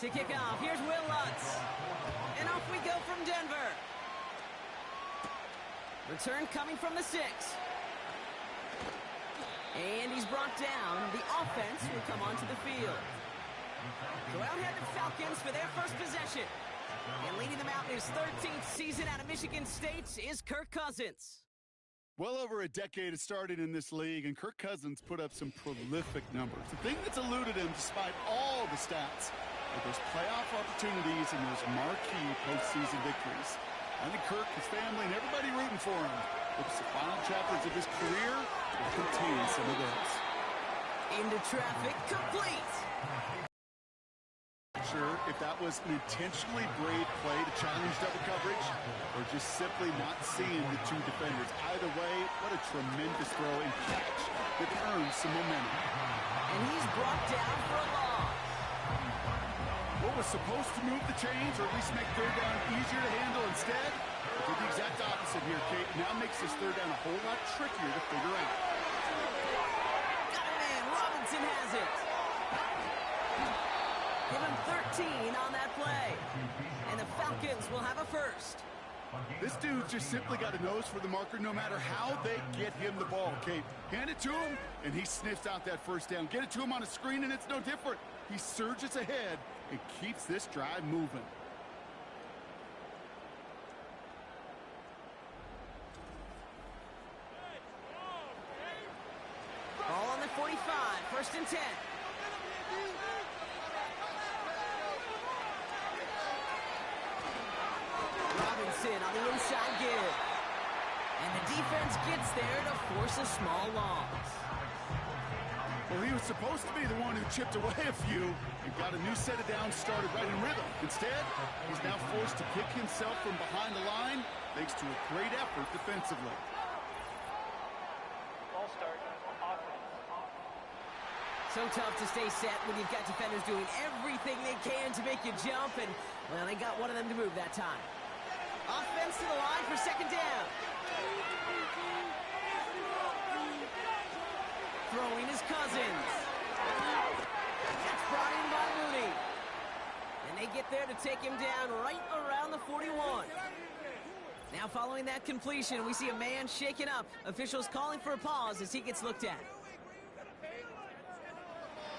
To kick off, here's Will Lutz. And off we go from Denver. Return coming from the 6. And he's brought down. The offense will come onto the field. So out head the Falcons for their first possession. And leading them out in his 13th season out of Michigan State is Kirk Cousins. Well over a decade has started in this league, and Kirk Cousins put up some prolific numbers. The thing that's eluded him, despite all the stats, are those playoff opportunities and those marquee postseason victories. I think Kirk, his family, and everybody rooting for him. Hopes the final chapters of his career will contain some of those. Into traffic, complete. Sure if that was an intentionally brave play to challenge double coverage or just simply not seeing the two defenders. Either way, what a tremendous throw and catch that earns some momentum. And he's brought down for a loss. What was supposed to move the chains or at least make third down easier to handle instead? It did the exact opposite here, Kate. Now makes this third down a whole lot trickier to figure out. Got a man. Robinson has it. Give him 13 on that play. And the Falcons will have a first. This dude's just simply got a nose for the marker no matter how they get him the ball, Kate. Hand it to him, and he sniffs out that first down. Get it to him on a screen, and it's no different. He surges ahead and keeps this drive moving. Ball on the 45, 1st and 10. Robinson on the inside give. And the defense gets there to force a small loss. Well, he was supposed to be the one who chipped away a few and got a new set of downs started right in rhythm. Instead, he's now forced to pick himself from behind the line thanks to a great effort defensively. Ball start, offense. So tough to stay set when you've got defenders doing everything they can to make you jump, and, well, they got one of them to move that time. Offense to the line for 2nd down. Throwing his Cousins. That's brought in by Mooney. And they get there to take him down right around the 41. Now following that completion, we see a man shaken up. Officials calling for a pause as he gets looked at.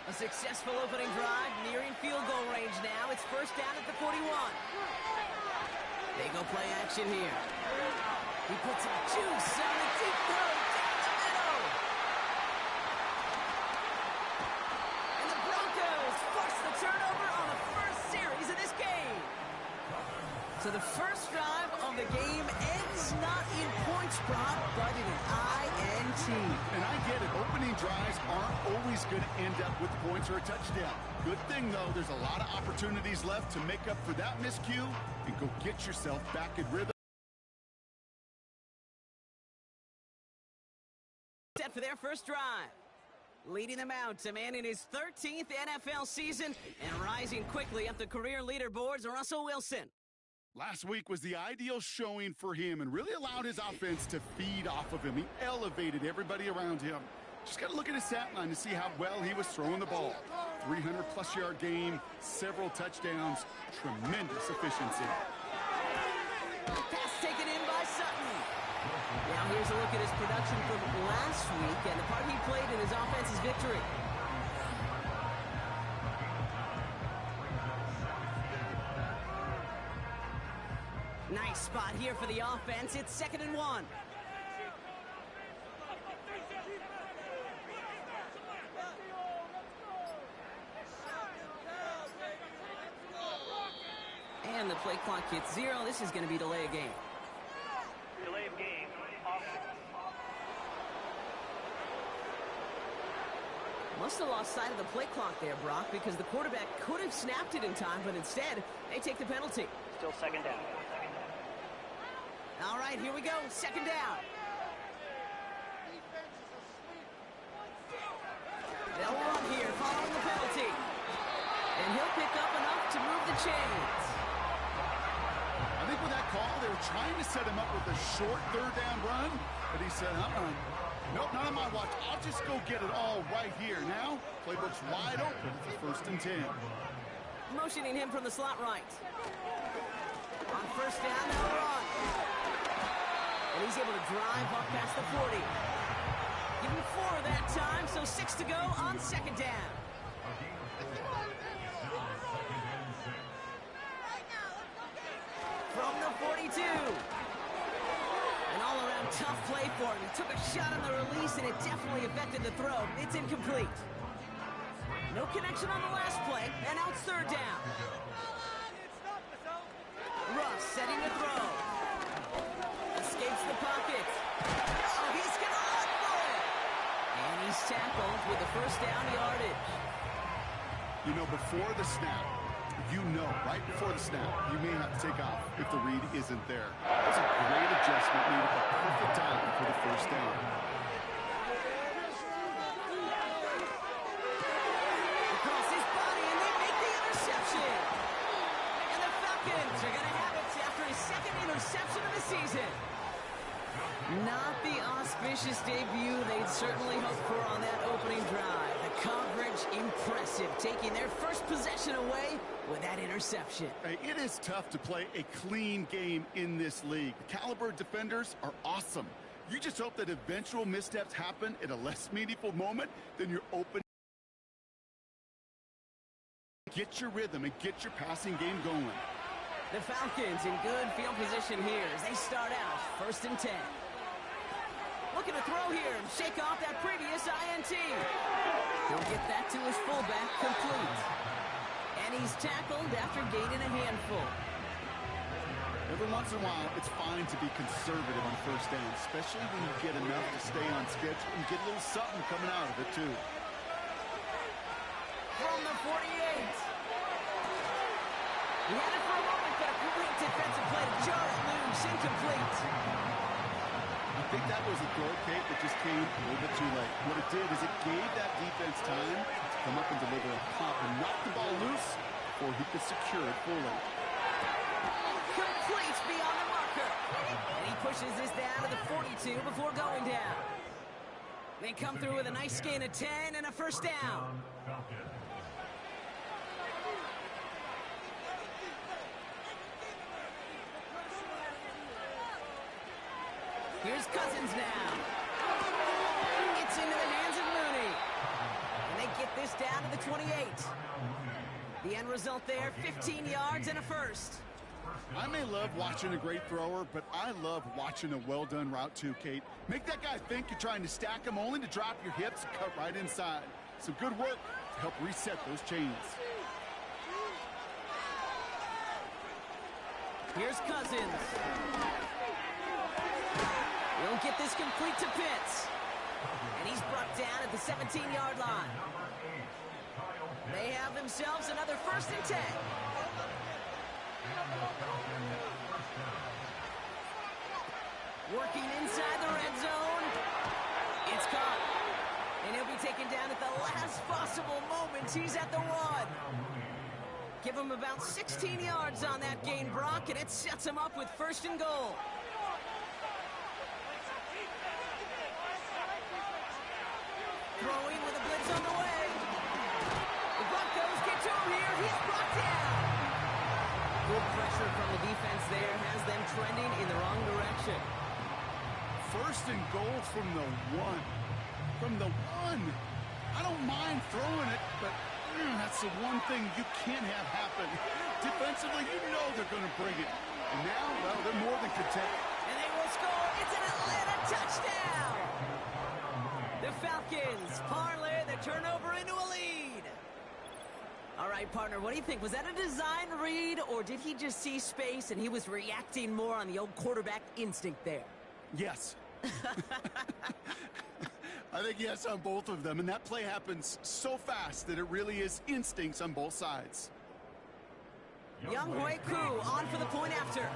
A successful opening drive, nearing field goal range now. It's 1st down at the 41. They go play action here. He puts some juice on the deep throw down the middle. And the Broncos force the turnover on the first series of this game. So the first drive of the game ends not in points, Brock, but in an INT. And I get it. Opening drives aren't always going to end up with points or a touchdown. Good thing, though, there's a lot of opportunities left to make up for that miscue and go get yourself back in rhythm. Set for their first drive. Leading them out, a man in his 13th NFL season and rising quickly up the career leaderboards, Russell Wilson. Last week was the ideal showing for him and really allowed his offense to feed off of him. He elevated everybody around him. Just got to look at his stat line to see how well he was throwing the ball. 300-plus yard game, several touchdowns, tremendous efficiency. Pass taken in by Sutton. Now here's a look at his production from last week and the part he played in his offense's victory. Nice spot here for the offense. It's 2nd and 1. And the play clock hits 0. This is going to be delay of game. Delay of game, offense. Must have lost sight of the play clock there, Brock, because the quarterback could have snapped it in time, but instead, they take the penalty. Still 2nd down. All right, here we go. 2nd down. They'll run here following the penalty. And he'll pick up enough to move the chains. I think with that call, they were trying to set him up with a short 3rd down run, but he said, nope, not on my watch. I'll just go get it all right here. Now, playbook's wide open for 1st and 10. motioning him from the slot right. On first down, they'll run. And he's able to drive up past the 40. Give him 4 that time, so 6 to go on second down. From the 42. An all-around tough play for him. He took a shot on the release, and it definitely affected the throw. It's incomplete. No connection on the last play, and now it's third down. Russ setting to throw. Escapes the pocket. Oh, he's going to run for it. And he's tackled with the first down yardage. You know, before the snap, right before the snap, you may have to take off if the read isn't there. It's a great adjustment made at the perfect time for the first down. Across his body, and they make the interception. And the Falcons are going to have it after his second interception of the season. Not the auspicious debut they'd certainly hoped for on that opening drive. The coverage impressive, taking their first possession away with that interception. Hey, it is tough to play a clean game in this league. The caliber defenders are awesome. You just hope that eventual missteps happen at a less meaningful moment than you're open. Get your rhythm and get your passing game going. The Falcons in good field position here as they start out first and 10. Looking to throw here and shake off that previous INT. He'll get that to his fullback complete. And he's tackled after gaining a handful. Every once in a while, it's fine to be conservative on first down, especially when you get enough to stay on schedule and get a little something coming out of it, too. From the 48. He had it for a moment, but a great defensive play to jar it loose, incomplete. I think that was a throw, Kate, that just came a little bit too late. What it did is it gave that defense time to come up and deliver a pop and knock the ball loose before he could secure it fully. Complete beyond the marker. And he pushes this down to the 42 before going down. They come through with a nice gain of 10 and a first down. Here's Cousins now. It's into the hands of Mooney. And they get this down to the 28. The end result there, 15 yards and a first. I may love watching a great thrower, but I love watching a well-done route too, Kate. Make that guy think you're trying to stack him only to drop your hips and cut right inside. Some good work to help reset those chains. Here's Cousins. He'll get this complete to Pitts. And he's brought down at the 17-yard line. They have themselves another first and 10. Working inside the red zone. It's caught. And he'll be taken down at the last possible moment. He's at the 1. Give him about 16 yards on that gain, Brock, and it sets him up with first and goal. Throwing with a blitz on the way. The Broncos get to him here. He's brought down. Good pressure from the defense there has them trending in the wrong direction. First and goal from the 1. From the 1. I don't mind throwing it, but that's the one thing you can't have happen. Defensively, you know they're going to bring it. And now, well, they're more than content. And they will score. It's an Atlanta touchdown. The Falcons parlay the turnover into a lead. All right, partner, what do you think? Was that a design read, or did he just see space and he was reacting more on the old quarterback instinct there? Yes. I think yes on both of them, and that play happens so fast that it really is instincts on both sides. Young Hui Koo on for the point after.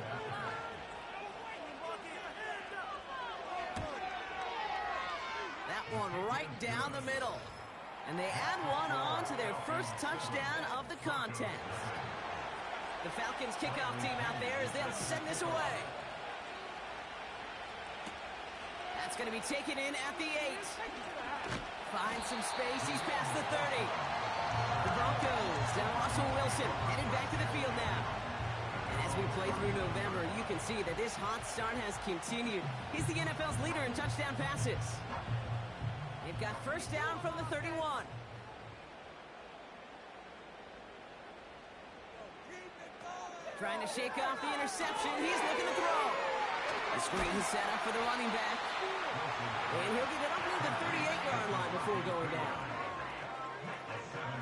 That one right down the middle. And they add one on to their first touchdown of the contest. The Falcons kickoff team out there as they'll send this away. That's going to be taken in at the 8. Finds some space. He's past the 30. The Broncos, now Russell Wilson, headed back to the field now. And as we play through November, you can see that this hot start has continued. He's the NFL's leader in touchdown passes. They've got first down from the 31. Trying to shake off the interception. He's looking to throw. The screen is set up for the running back. And he'll get it up near the 38-yard line before going down.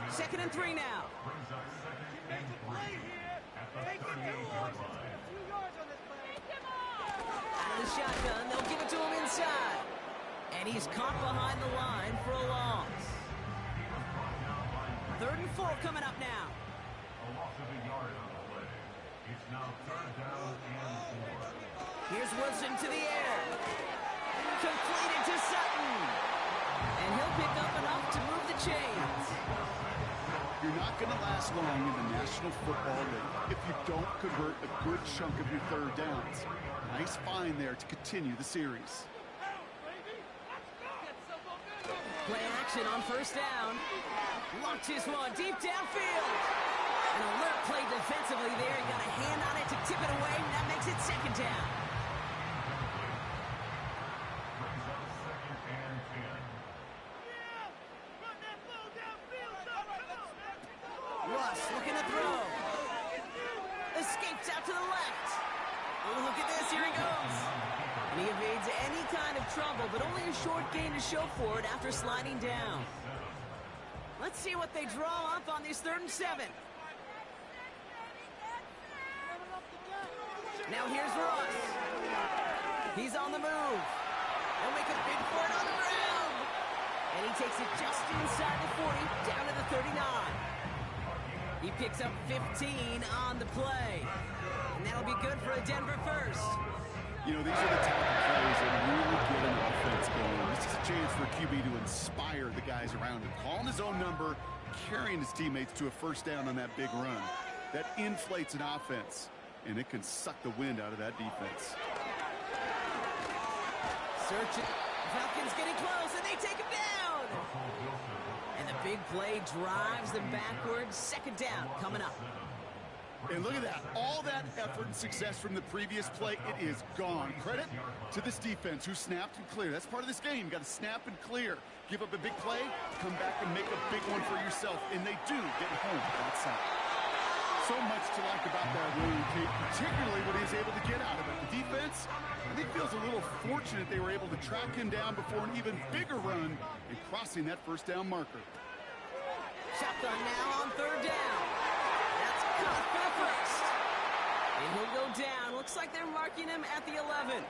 2nd and 3 now. Out of the shotgun, they'll give it to him inside. And he's caught behind the line for a loss. 3rd and 4 coming up now. Here's Wilson to the air. Completed to Sutton. And he'll pick up enough to move the chains. You're not going to last long in the National Football League if you don't convert a good chunk of your third downs. Nice find there to continue the series. Play action on first down. Launches one deep downfield. An alert play defensively there. He got a hand on it to tip it away. That makes it 2nd down. Russ looking to throw. Escapes out to the left. Oh, look at this. Here he goes. And he evades any kind of trouble, but only a short gain to show for it after sliding down. Let's see what they draw up on this 3rd and 7. Now here's Russ. He's on the move. He'll make a big for it on the ground. And he takes it just inside the 40, down to the 39. He picks up 15 on the play. And that'll be good for a Denver first. You know, these are the type of plays that really get an offense going. This is a chance for a QB to inspire the guys around him. Calling his own number, carrying his teammates to a first down on that big run. That inflates an offense, and it can suck the wind out of that defense. Searching. Falcons getting close, and they take him down. And the big play drives them backwards. 2nd down coming up. And look at that. All that effort and success from the previous play, it is gone. Credit to this defense who snapped and cleared. That's part of this game. You got to snap and clear. Give up a big play, come back and make a big one for yourself. And they do get home that side. So much to like about that run, Kate, particularly what he's able to get out of it. The defense, I think, feels a little fortunate they were able to track him down before an even bigger run and crossing that first down marker. Shotgun now on 3rd down. That's caught for the first. And he'll go down. Looks like they're marking him at the 11.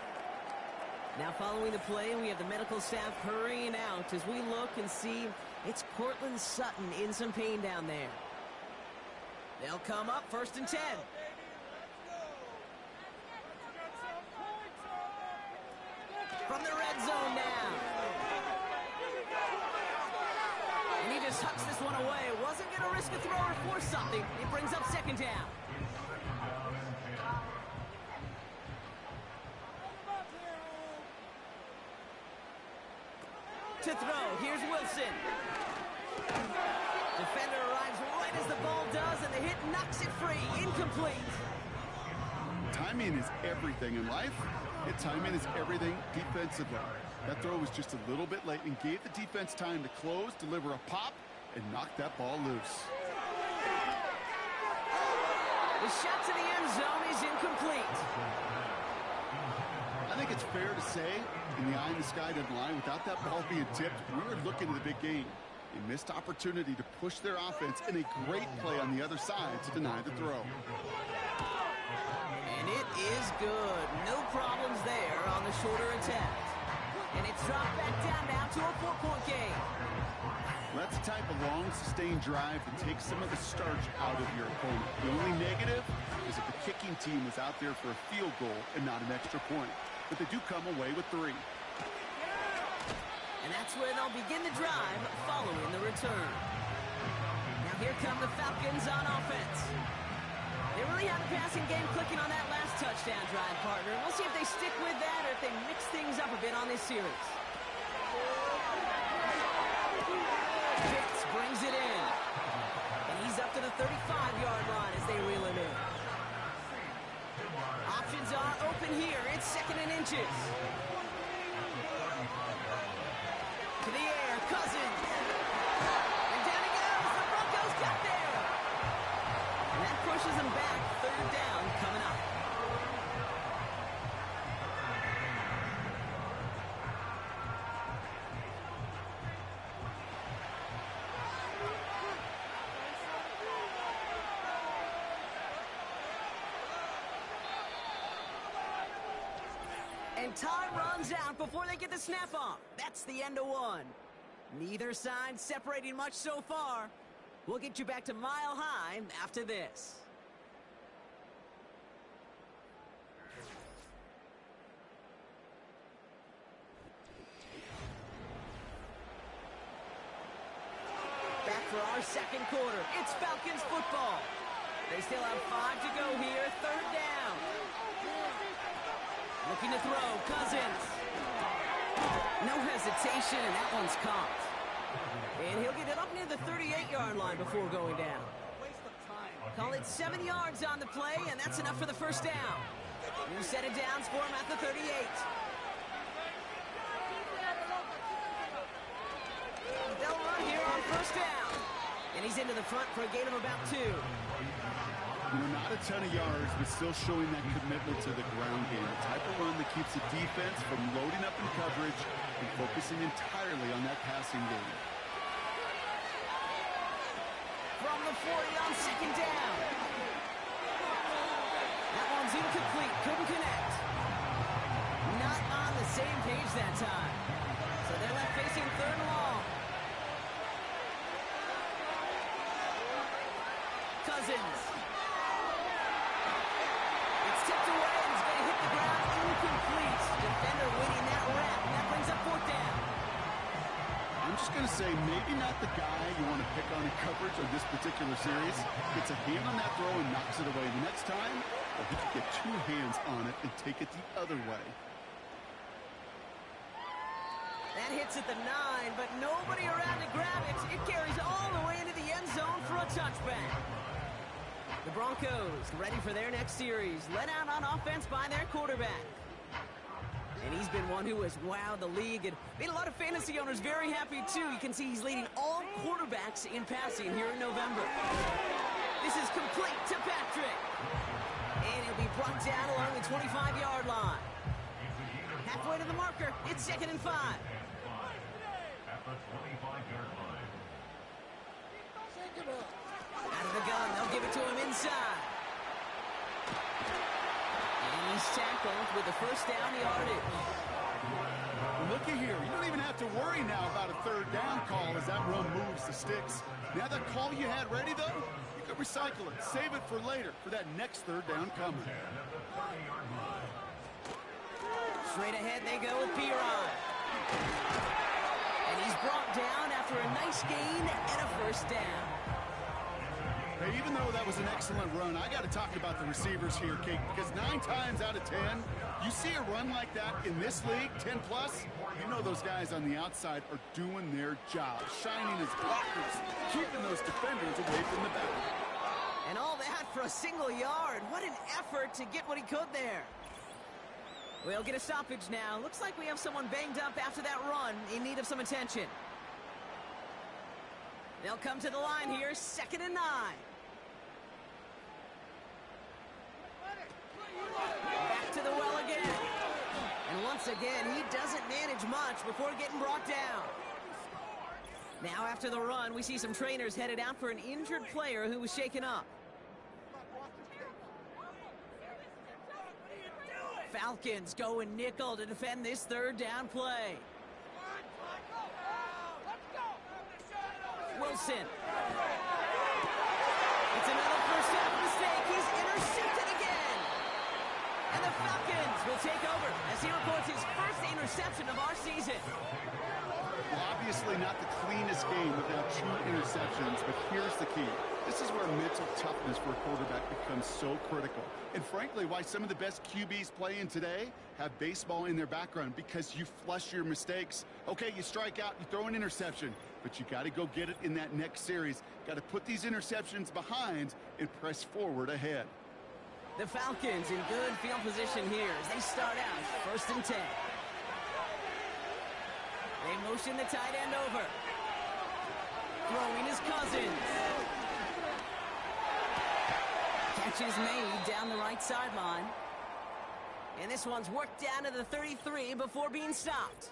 Now following the play, we have the medical staff hurrying out as we look and see it's Cortland Sutton in some pain down there. They'll come up 1st and 10. From the red zone now. And he just hucks this one away. Wasn't going to risk a throw or force something. It brings up 2nd down. To throw, here's Wilson. Defender arrives right as the ball does, and the hit knocks it free. Incomplete. Timing is everything in life. And timing is everything defensively. That throw was just a little bit late and gave the defense time to close, deliver a pop, and knock that ball loose. The shot to the end zone is incomplete. I think it's fair to say, in the eye in the sky doesn't lie, without that ball being tipped, we were looking at the big game. A missed opportunity to push their offense and a great play on the other side to deny the throw. And it is good. No problems there on the shorter attempt. And it's dropped back down now to a 4-point game. That's the type of long, sustained drive that takes some of the starch out of your opponent. The only negative is if the kicking team was out there for a field goal and not an extra point. But they do come away with 3. And that's where they'll begin the drive following the return. Now here come the Falcons on offense. They really have the passing game clicking on that last touchdown drive, partner. We'll see if they stick with that or if they mix things up a bit on this series. Pitts brings it in. to the 35-yard line as they reel him in. Options are open here. It's 2nd and inches. To the air, Cousins. And down he goes. The Broncos got there. And that pushes him back. 3rd down coming up. And time runs out before they get the snap off. That's the end of one. Neither side separating much so far. We'll get you back to Mile High after this. Back for our 2nd quarter. It's Falcons football. They still have 5 to go here. 3rd down. Looking to throw, Cousins. No hesitation, and that one's caught. And he'll get it up near the 38-yard line before going down. Call it 7 yards on the play, and that's enough for the 1st down. New set of downs for him at the 38. They'll run here on 1st down. And he's into the front for a gain of about 2. Not a ton of yards, but still showing that commitment to the ground game. The type of run that keeps the defense from loading up in coverage and focusing entirely on that passing game. From the 40 on 2nd down. That one's incomplete. Couldn't connect. Not on the same page that time. So they're left facing 3rd and long. Cousins. It's tipped away and he's going to hit the ground. Incomplete. Defender winning that rep. And that brings up 4th down. I'm just going to say, maybe not the guy you want to pick on in coverage of this particular series. Gets a hand on that throw and knocks it away. The next time, well, he could get 2 hands on it and take it the other way. That hits at the 9, but nobody around to grab it. It carries all the way into the end zone for a touchback. The Broncos ready for their next series, led out on offense by their quarterback. And he's been one who has wowed the league and made a lot of fantasy owners very happy, too. You can see he's leading all quarterbacks in passing here in November. This is complete to Patrick. And he'll be brought down along the 25-yard line. Halfway to the marker, it's 2nd and 5. Out of the gun, they'll give it to him inside. And he's tackled with the 1st down yardage. Looky here, you don't even have to worry now about a 3rd down call as that run moves the sticks. Now that call you had ready, though, you could recycle it, save it for later, for that next 3rd down coming. Straight ahead they go with Piron. And he's brought down after a nice gain and a 1st down. Hey, even though that was an excellent run, I got to talk about the receivers here, Kate, because 9 times out of 10, you see a run like that in this league, 10+, you know those guys on the outside are doing their job, shining as blockers, keeping those defenders away from the back. And all that for a single yard. What an effort to get what he could there. We'll get a stoppage now. Looks like we have someone banged up after that run in need of some attention. They'll come to the line here, 2nd and 9. Back to the well again. And once again, he doesn't manage much before getting brought down. Now after the run, we see some trainers headed out for an injured player who was shaken up. Falcons going nickel to defend this 3rd down play. Wilson. It's another 1st half mistake. He's intercepted again. And the Falcons will take over as he records his 1st interception of our season. Well, obviously not the cleanest game without 2 interceptions, but here's the key. This is where mental toughness for a quarterback becomes so critical. And frankly, why some of the best QBs playing today have baseball in their background, because you flush your mistakes. Okay, you strike out, you throw an interception, but you got to go get it in that next series. Got to put these interceptions behind and press forward ahead. The Falcons in good field position here as they start out 1st and 10. They motion the tight end over. Throwing his Cousins. Catch is made down the right sideline. And this one's worked down to the 33 before being stopped.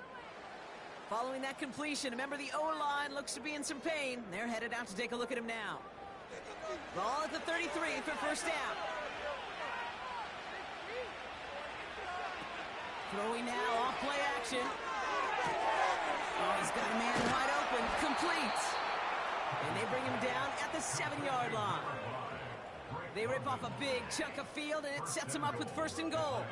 Following that completion, remember the O-line looks to be in some pain. They're headed out to take a look at him now. Ball at the 33 for 1st down. Throwing now, off play action. Oh, he's got a man wide open, complete. And they bring him down at the 7-yard line. They rip off a big chunk of field, and it sets them up with 1st and goal.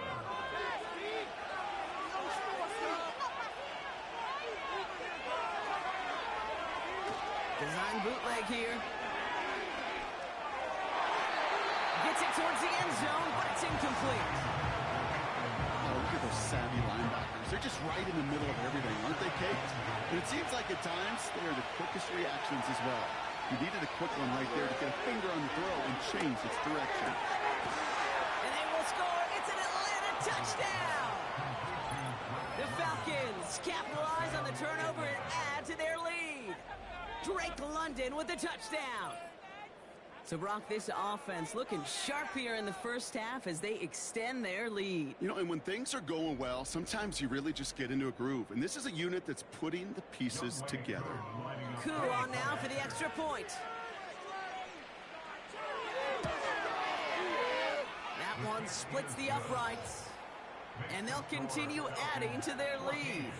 Design bootleg here. Gets it towards the end zone, but it's incomplete. Oh, look at those savvy linebackers. They're just right in the middle of everything, aren't they, Kate? And it seems like at times they are the quickest reactions as well. You needed a quick one right there to get a finger on the throw and change its direction. And they will score. It's an Atlanta touchdown. The Falcons capitalize on the turnover and add to their lead. Drake London with the touchdown. So, Brock, this offense looking sharp here in the 1st half as they extend their lead. You know, and when things are going well, sometimes you really just get into a groove. And this is a unit that's putting the pieces together. Coup on now for the extra point. That one splits the uprights. And they'll continue adding to their lead.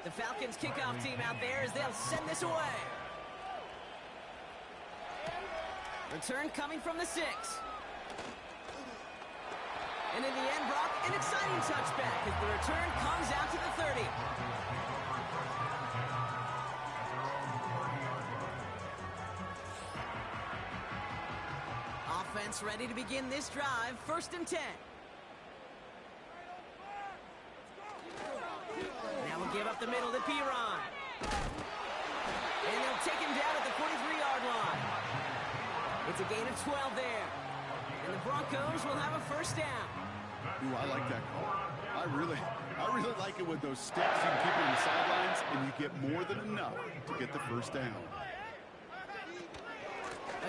The Falcons kickoff team out there as they'll send this away. Return coming from the 6. And in the end, Brock, an exciting touchback as the return comes out to the 30. Offense ready to begin this drive, 1st and 10. Now we'll give up the middle to Piron. And they'll take him down at the 43-yard line. It's a gain of 12 there. And the Broncos will have a 1st down. Ooh, I like that call. I really like it with those sticks. You can keep it on the sidelines, and you get more than enough to get the 1st down.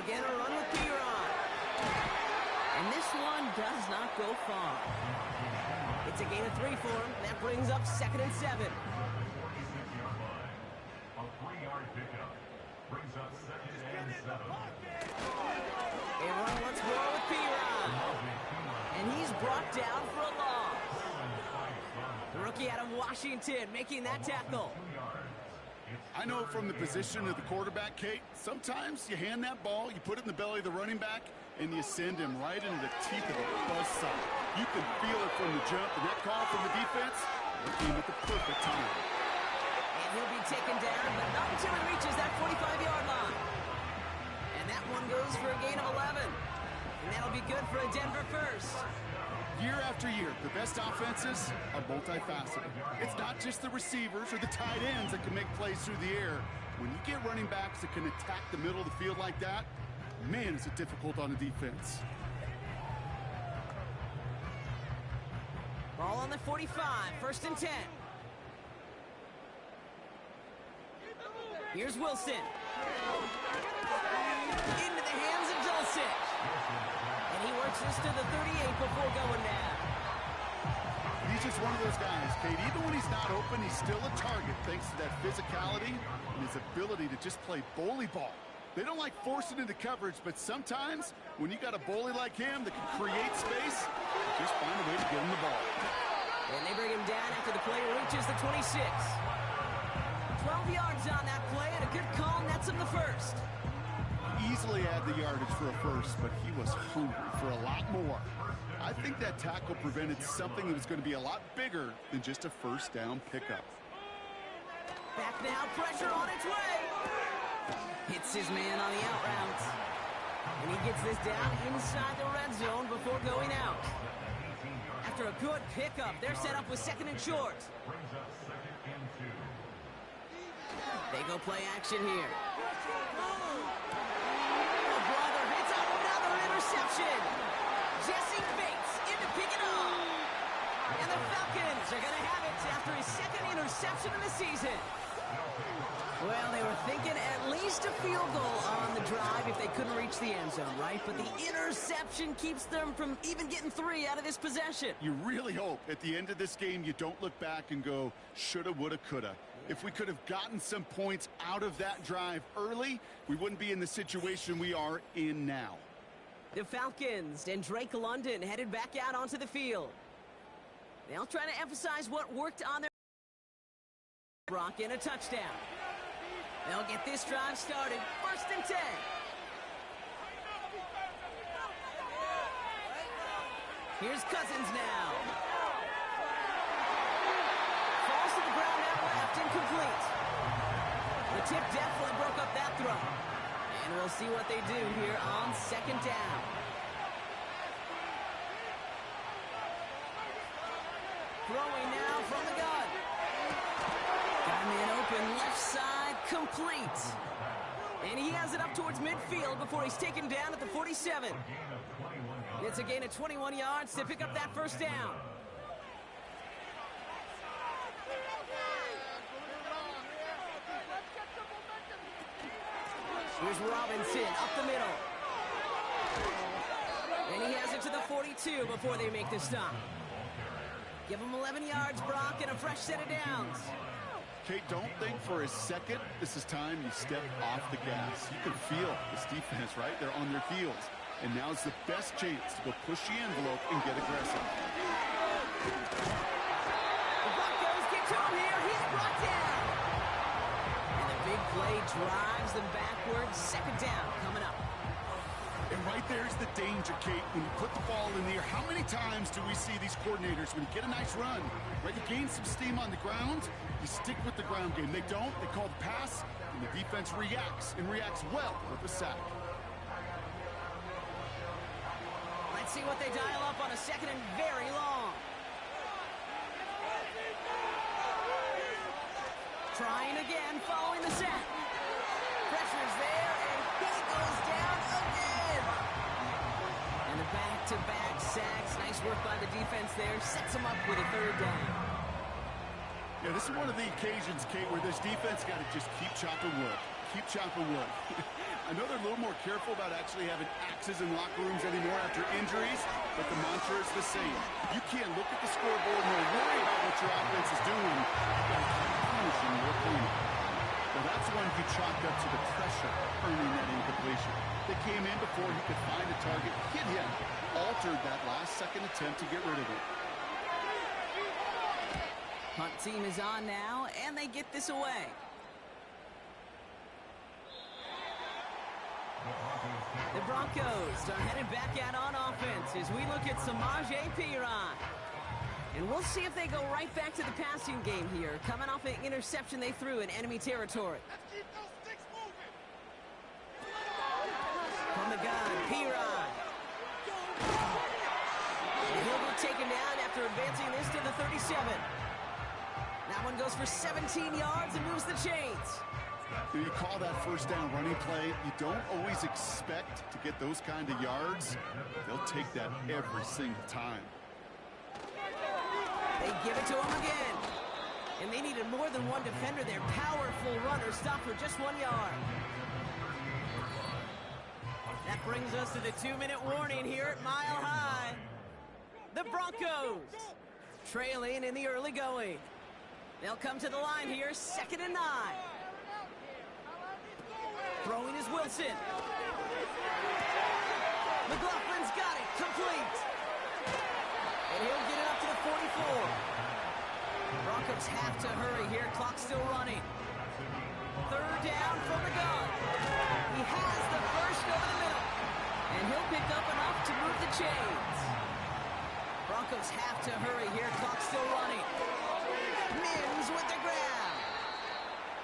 Again, a run with Piron. And this one does not go far. It's a gain of 3 for him. That brings up 2nd and 7. A 3-yard pickup brings up 2nd and 7. A run once more with Piron. And he's brought down for a loss. The rookie out of Washington making that tackle. I know from the position of the quarterback, Kate, sometimes you hand that ball, you put it in the belly of the running back, and you send him right into the teeth of a buzzsaw. You can feel it from the jump, and that call from the defense came at the perfect time. And he'll be taken down, but not until he reaches that 45-yard line. And that one goes for a gain of 11. And that'll be good for a Denver 1st. Year after year, the best offenses are multifaceted. It's not just the receivers or the tight ends that can make plays through the air. When you get running backs that can attack the middle of the field like that, man, is it difficult on the defense. Ball on the 45, 1st and 10. Here's Wilson. Into the hands of Dulcich. And he works this to the 38 before going down. He's just one of those guys, Kate. Even when he's not open, he's still a target thanks to that physicality and his ability to just play bully ball. They don't like forcing into coverage, but sometimes when you got a bully like him that can create space, just find a way to get him the ball. And they bring him down after the play reaches the 26. 12 yards on that play, and a good call nets him the 1st. Easily had the yardage for a 1st, but he was hungry for a lot more. I think that tackle prevented something that was going to be a lot bigger than just a 1st down pickup. Back now, pressure on its way. Hits his man on the out route. And he gets this down inside the red zone before going out. After a good pickup, they're set up with second and short. Brings up 2nd and 2. They go play action here. Oh, brother, hits on another interception. Jesse Bates in to pick it up. And the Falcons are going to have it after his second interception of the season. Well, they were thinking at least a field goal on the drive if they couldn't reach the end zone, right? But the interception keeps them from even getting 3 out of this possession. You really hope at the end of this game you don't look back and go, shoulda, woulda, coulda. If we could have gotten some points out of that drive early, we wouldn't be in the situation we are in now. The Falcons and Drake London headed back out onto the field. They'll try to emphasize what worked on their Brock in a touchdown. They'll get this drive started. 1st and 10. Here's Cousins now. Falls to the ground out left, incomplete. The tip definitely broke up that throw. And we'll see what they do here on 2nd down. Throwing now from the gun. Got a man open, left side, complete. And he has it up towards midfield before he's taken down at the 47. It's a gain of 21 yards to pick up that 1st down. Here's Robinson up the middle. And he has it to the 42 before they make the stop. Give him 11 yards, Brock, and a fresh set of downs. Kate, don't think for a second this is time you step off the gas. You can feel this defense, right? They're on their heels. And now's the best chance to go push the envelope and get aggressive. The Broncos get to him here. He's brought down. And the big play drives them backwards. 2nd down coming up. And right there's the danger, Kate. When you put the ball in the air, how many times do we see these coordinators, when you get a nice run, right, you gain some steam on the ground, you stick with the ground game. They don't. They call the pass, and the defense reacts, and reacts well with a sack. Let's see what they dial up on a 2nd and very long. Trying again, following the sack. Pressure's there, and he goes down again. And the back-to-back sacks. Nice work by the defense there. Sets him up with a 3rd down. Yeah, this is one of the occasions, Kate, where this defense got to just keep chopping wood. Keep chopping wood. I know they're a little more careful about actually having axes in locker rooms anymore after injuries, but the mantra is the same. You can't look at the scoreboard and worry about what your offense is doing. You got to keep punishing your opponent. Well, that's one who chalked up to the pressure, earning that incompletion. They came in before he could find a target, hit him, altered that last-second attempt to get rid of it. Punt team is on now, and they get this away. The Broncos are headed back out on offense as we look at Samaje Perine. And we'll see if they go right back to the passing game here, coming off an interception they threw in enemy territory. From the gun, Perine. And he'll be taken down after advancing this to the 37. That one goes for 17 yards and moves the chains. You call that 1st down running play, you don't always expect to get those kind of yards. They'll take that every single time. They give it to him again. And they needed more than one defender. Their powerful runner stopped for just 1 yard. That brings us to the 2-minute warning here at Mile High. The Broncos trailing in the early going. They'll come to the line here, 2nd and 9. Throwing is Wilson. McLaughlin's got it, complete. And he'll get it up to the 44. Broncos have to hurry here, clock still running. 3rd down from the gun. He has the first over the middle. And he'll pick up enough to move the chains. Broncos have to hurry here, clock still running. Mims with the grab.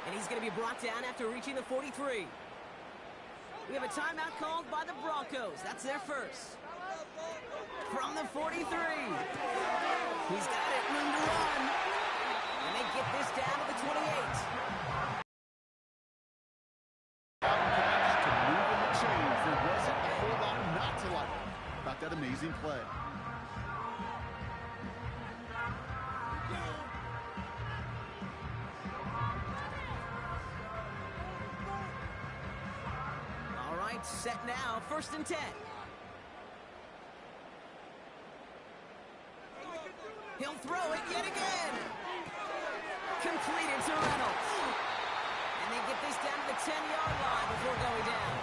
And he's going to be brought down after reaching the 43. We have a timeout called by the Broncos. That's their first. From the 43. He's got it, room to run. And they get this down to the 28. To move in the chains, there wasn't a whole lot not to like about that amazing play. All right, set now, 1st and 10. He'll throw it yet again. Completed to Reynolds. And they get this down to the 10-yard line before going down.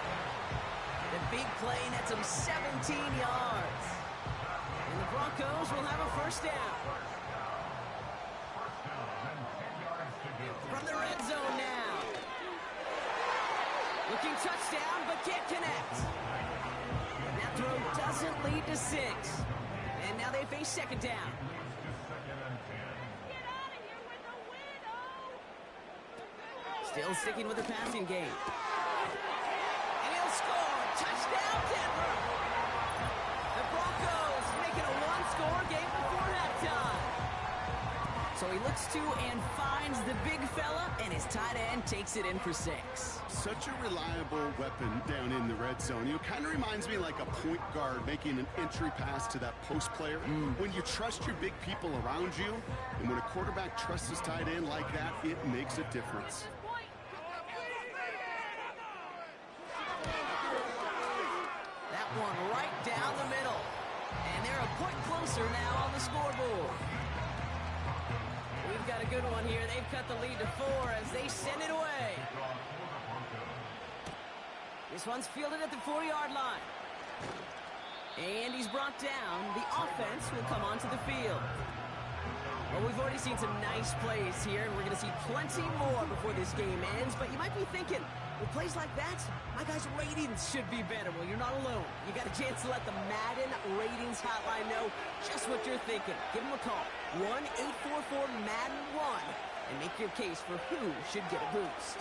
The big play nets them 17 yards. And the Broncos will have a 1st down. From the red zone now. Looking touchdown, but can't connect. That throw doesn't lead to 6. And now they face 2nd down. Still sticking with the passing game. And he'll score. Touchdown, Denver. The Broncos making a one-score game before halftime. So he looks to and finds the big fella, and his tight end takes it in for 6. Such a reliable weapon down in the red zone. You know, kind of reminds me like a point guard making an entry pass to that post player. When you trust your big people around you, and when a quarterback trusts his tight end like that, it makes a difference. That one right down the middle. And they're a point closer now on the scoreboard. We've got a good one here. They've cut the lead to 4 as they send it away. This one's fielded at the 4-yard line. And he's brought down. The offense will come onto the field. Well, we've already seen some nice plays here, and we're going to see plenty more before this game ends. But you might be thinking, with plays like that, my guys' ratings should be better. Well, you're not alone. You got a chance to let the Madden ratings hotline know just what you're thinking. Give them a call, 1-844-MADDEN-1, and make your case for who should get a boost.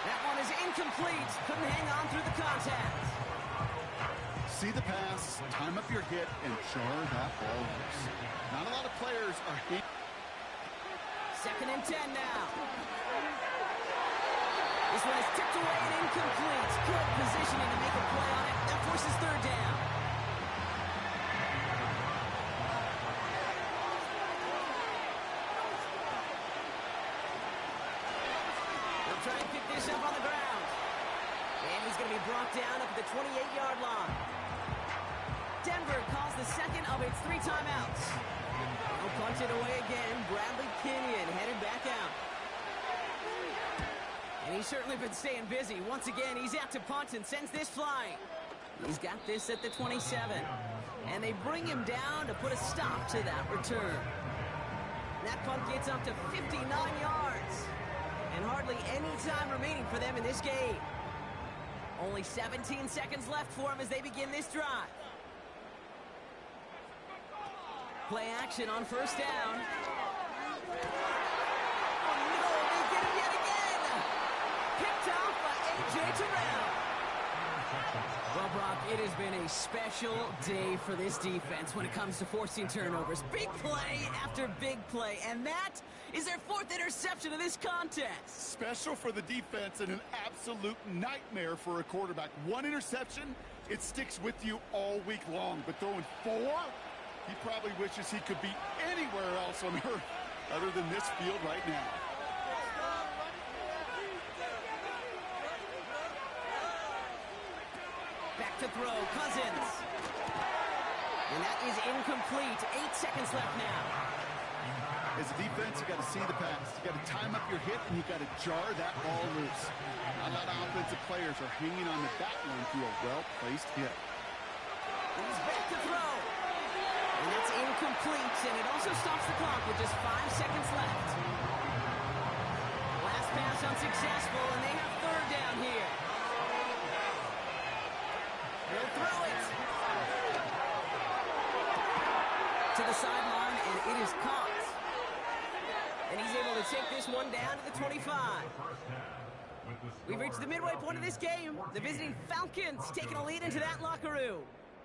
That one is incomplete. Couldn't hang on through the contact. See the pass, time up your hit, and jar that ball loose. Not a lot of players are hitting. 2nd and 10 now. This one is tipped away and incomplete. Good positioning to make a play on it. That forces 3rd down. They'll try and pick this up on the ground. And he's going to be brought down up at the 28-yard line. Denver calls the 2nd of its 3 timeouts. They'll punch it away again. Bradley Kenyon headed back out. And he's certainly been staying busy. Once again, he's out to punt and sends this flying. He's got this at the 27. And they bring him down to put a stop to that return. That punt gets up to 59 yards. And hardly any time remaining for them in this game. Only 17 seconds left for them as they begin this drive. Play action on 1st down. Oh, no, they get him yet again. Picked off by A.J. Terrell. Well, Brock, it has been a special day for this defense when it comes to forcing turnovers. Big play after big play, and that is their 4th interception of this contest. Special for the defense and an absolute nightmare for a quarterback. 1 interception, it sticks with you all week long, but throwing 4? He probably wishes he could be anywhere else on earth other than this field right now. Back to throw, Cousins. And that is incomplete. 8 seconds left now. As a defense, you got to see the pass. You got to time up your hit, and you got to jar that ball loose. Not a lot of offensive players are hanging on to that one through a well-placed hit. He's back to throw. And that's incomplete, and it also stops the clock with just 5 seconds left. Last pass unsuccessful, and they have 3rd down here. He'll throw it. To the sideline, and it is caught. And he's able to take this one down to the 25. We've We've reached the midway point of this game. The visiting Falcons taking a lead into that locker room.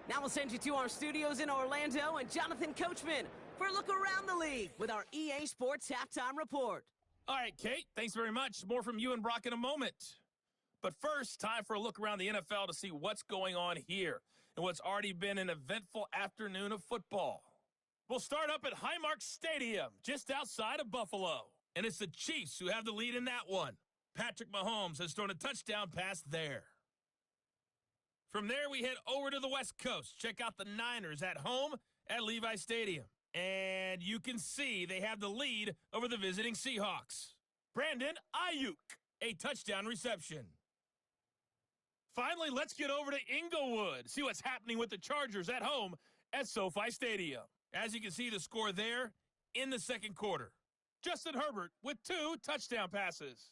Now we'll send you to our studios in Orlando and Jonathan Coachman for a look around the league with our EA Sports Halftime Report. All right, Kate, thanks very much. More from you and Brock in a moment. But first, time for a look around the NFL to see what's going on here and what's already been an eventful afternoon of football. We'll start up at Highmark Stadium, just outside of Buffalo. And it's the Chiefs who have the lead in that one. Patrick Mahomes has thrown a touchdown pass there. From there, we head over to the West Coast. Check out the Niners at home at Levi Stadium. And you can see they have the lead over the visiting Seahawks. Brandon Ayuk, a touchdown reception. Finally, let's get over to Inglewood. See what's happening with the Chargers at home at SoFi Stadium. As you can see, the score there in the second quarter. Justin Herbert with 2 touchdown passes.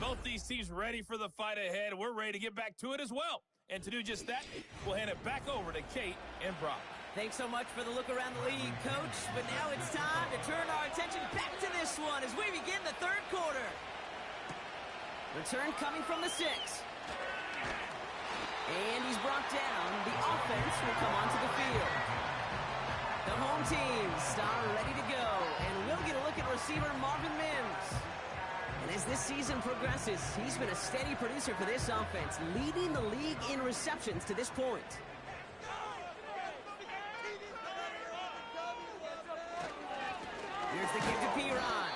Both these teams ready for the fight ahead. We're ready to get back to it as well. And to do just that, we'll hand it back over to Kate and Brock. Thanks so much for the look around the league, Coach. But now it's time to turn our attention back to this one as we begin the third quarter. Return coming from the 6. And he's brought down. The offense will come onto the field. The home team are ready to go. And we'll get a look at receiver Marvin Mims. And as this season progresses, he's been a steady producer for this offense, leading the league in receptions to this point. Here's the kick to Piron.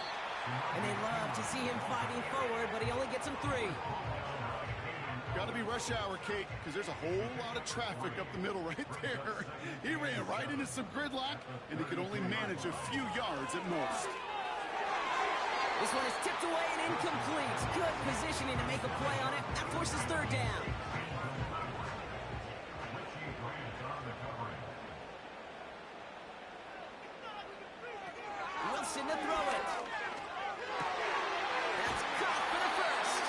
And they love to see him fighting forward, but he only gets him 3. Got to be rush hour, Kate, because there's a whole lot of traffic up the middle right there. He ran right into some gridlock, and he could only manage a few yards at most. This one is tipped away and incomplete. Good positioning to make a play on it. That forces third down. Wilson to throw it. That's caught for the first.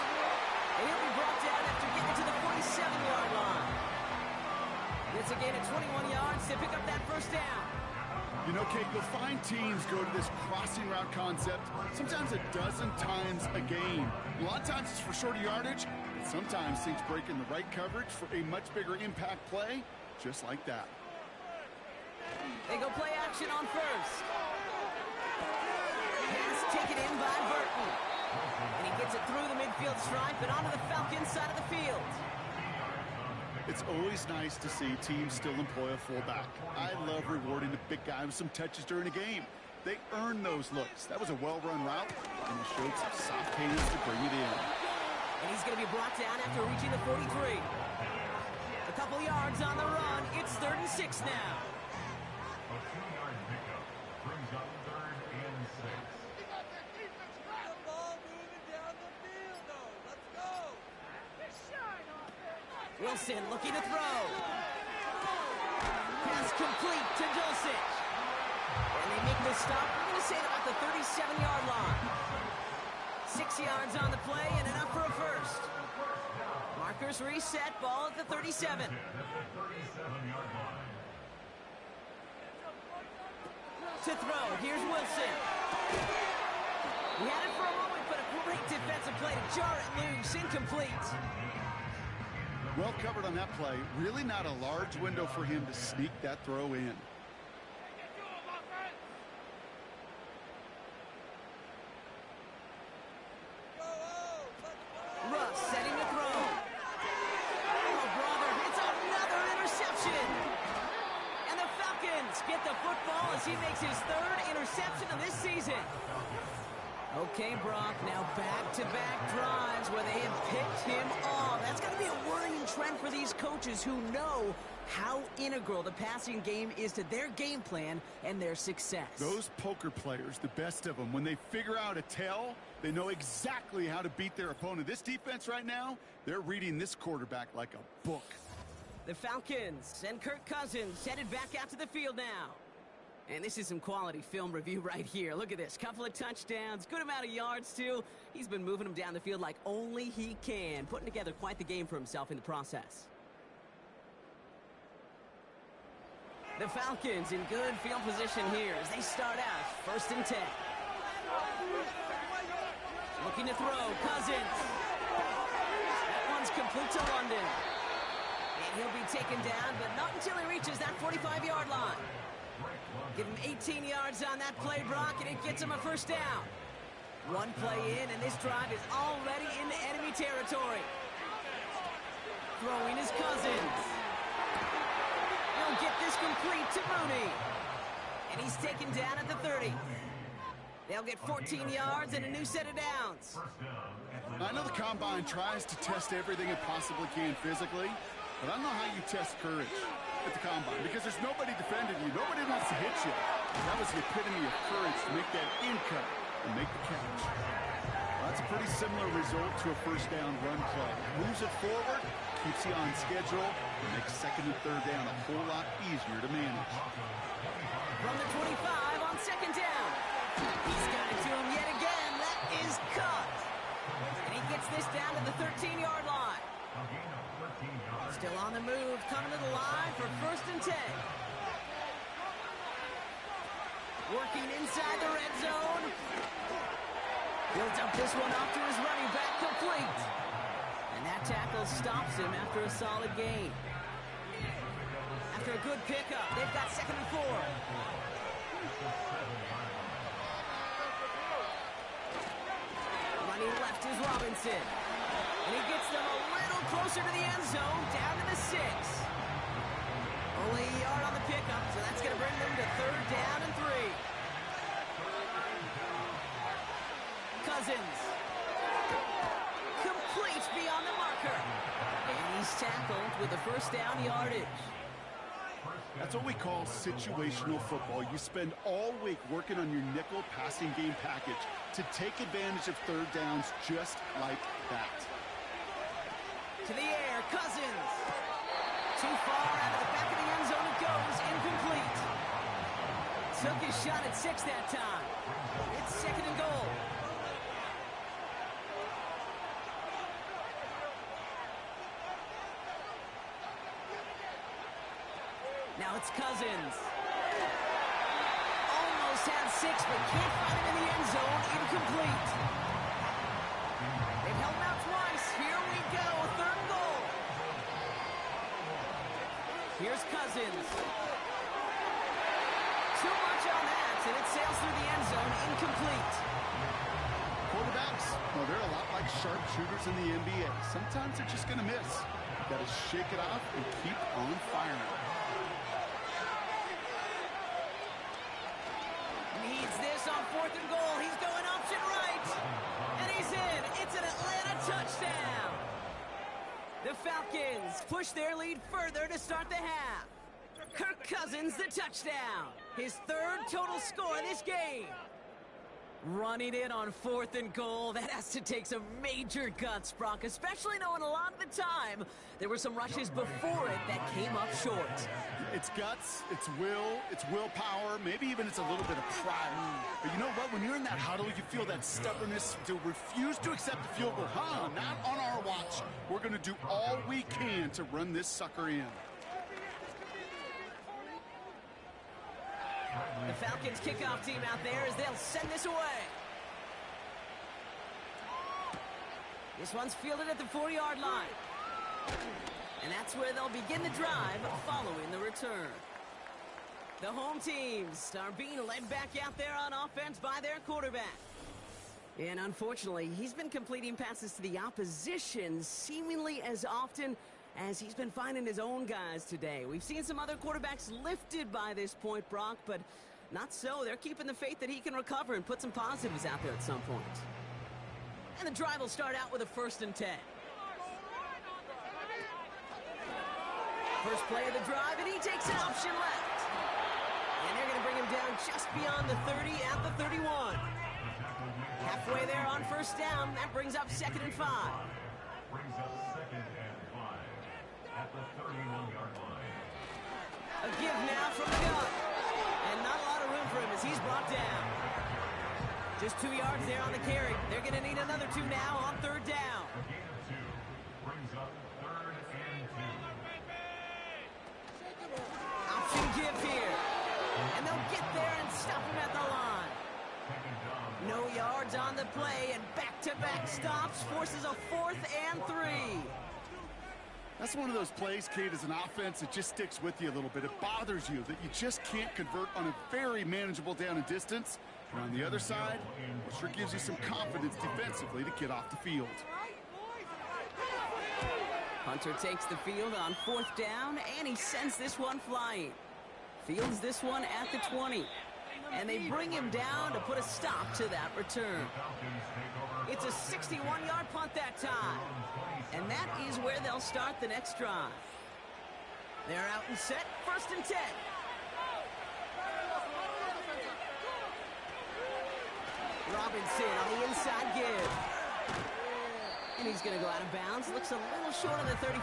And he'll be brought down after getting to the 47-yard line. It's a gain of 21 yards to pick up that first down. You know, Kate, you'll find teams go to this crossing route concept sometimes a dozen times a game. A lot of times it's for shorter yardage, but sometimes things break in the right coverage for a much bigger impact play, just like that. They go play action on first. Pass taken in by Burton. And he gets it through the midfield stripe and onto the Falcons side of the field. It's always nice to see teams still employ a fullback. I love rewarding the big guy with some touches during a game. They earn those looks. That was a well-run route, and it showed some soft hands to bring it in. And he's going to be brought down after reaching the 43. A couple yards on the run. It's 3rd and 6 now. A 2-yard pickup brings up 3rd and 6. Wilson looking to throw. Pass complete to Dulcich. And they make the stop. I'm going to say about the 37-yard line. 6 yards on the play and enough for a first. Markers reset. Ball at the 37. At the 37-yard line. To throw. Here's Wilson. He had it for a moment, but a great defensive play to jar it loose. Incomplete. Well covered on that play. Really not a large window for him to sneak that throw in. Russ setting the throw. Oh, brother, it's another interception. And the Falcons get the football as he makes his 3rd interception of this season. Okay, Brock, now back-to-back drives where they have picked him off. That's got to be a worrying trend for these coaches who know how integral the passing game is to their game plan and their success. Those poker players, the best of them, when they figure out a tell, they know exactly how to beat their opponent. This defense right now, they're reading this quarterback like a book. The Falcons and Kirk Cousins headed back out to the field now. And this is some quality film review right here. Look at this. Couple of touchdowns. Good amount of yards, too. He's been moving them down the field like only he can. Putting together quite the game for himself in the process. The Falcons in good field position here as they start out 1st and 10. Looking to throw. Cousins. That one's complete to London. And he'll be taken down, but not until he reaches that 45-yard line. Give him 18 yards on that play, Brock, and it gets him a first down. One play in, and this drive is already into enemy territory. Throwing his Cousins. He'll get this complete to Mooney. And he's taken down at the 30. They'll get 14 yards and a new set of downs. I know the Combine tries to test everything it possibly can physically, but I don't know how you test courage at the Combine, because there's nobody defending you. Nobody wants to hit you. That was the epitome of courage to make that in cut and make the catch. Well, that's a pretty similar result to a first down run play. Moves it forward, keeps you on schedule, and makes second and third down a whole lot easier to manage. From the 25 on second down. He's got it to him yet again. That is cut. And he gets this down to the 13-yard line. Still on the move, coming to the line for first and 10. Working inside the red zone. He'll dump this one off to his running back, complete. And that tackle stops him after a solid gain. After a good pickup, they've got second and 4. Running left is Robinson. And he gets them a little closer to the end zone, down to the 6. Only a yard on the pickup, so that's going to bring them to third down and 3. Cousins. Complete beyond the marker. And he's tackled with the first down yardage. That's what we call situational football. You spend all week working on your nickel passing game package to take advantage of third downs just like that. To the air, Cousins. Too far out of the back of the end zone it goes, incomplete. Took his shot at 6 that time. It's second and goal. Now it's Cousins. Almost had 6, but can't find him in the end zone. Incomplete. They've held him out twice. Here we go. Third and goal. Here's Cousins. Too much on that, and it sails through the end zone. Incomplete. Quarterbacks, well, they're a lot like sharpshooters in the NBA. Sometimes they're just going to miss. You've got to shake it off and keep on firing. Needs this on fourth and goal. He's going option right. And he's in. It's an Atlanta touchdown. The Falcons push their lead further to start the half. Kirk Cousins, the touchdown. His third total score this game. Running it on fourth and goal, that has to take some major guts, Brock, especially knowing a lot of the time there were some rushes before it that came up short. It's guts, it's will, it's willpower, maybe even it's a little bit of pride. But you know what? When you're in that huddle, you feel that stubbornness to refuse to accept the field goal. Not on our watch. We're going to do all we can to run this sucker in. The Falcons kickoff team out there as they'll send this away. This one's fielded at the 4-yard line. And that's where they'll begin the drive following the return. The home teams are being led back out there on offense by their quarterback. And unfortunately, he's been completing passes to the opposition seemingly as often as he's been finding his own guys today. We've seen some other quarterbacks lifted by this point, Brock, but not so. They're keeping the faith that he can recover and put some positives out there at some point. And the drive will start out with a first and 10. First play of the drive, and he takes an option left. And they're going to bring him down just beyond the 30 at the 31. Halfway there on first down, that brings up second and 5. Brings up second and 5 at the 31-yard line. A give now from the gun. And not a lot of room for him as he's brought down. Just 2 yards there on the carry. They're going to need another 2 now on third down. A gain of 2 brings up third and 2. Option give here. And they'll get there and stop him at the line. No yard yards on the play, and back-to-back stops forces a 4th and 3. That's one of those plays, Kate, as an offense, it just sticks with you a little bit. It bothers you that you just can't convert on a very manageable down and distance. And on the other side, it sure gives you some confidence defensively to get off the field. Hunter takes the field on 4th down, and he sends this one flying. Fields this one at the 20. And they bring him down to put a stop to that return. It's a 61-yard punt that time. And that is where they'll start the next drive. They're out and set, 1st and 10. Robinson on the inside give. And he's going to go out of bounds. Looks a little short of the 35.